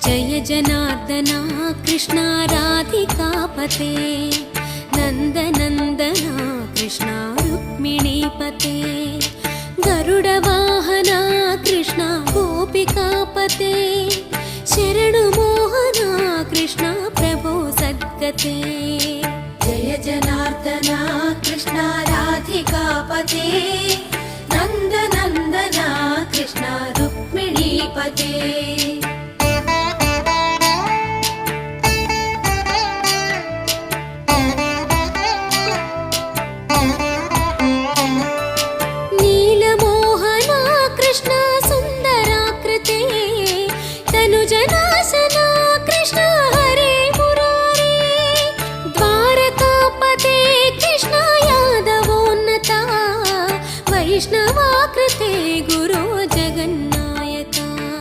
जय जनार्दना कृष्णा राधिकापते नन्दनन्दना कृष्णा रुक्मिणीपते गरुडवाहना कृष्णा गोपिकापते शरणुमोहना कृष्णा प्रभो सद्गते जय जनार्दना कृष्णा राधिकापते नन्दनन्दना कृष्णा रुक्मिणीपते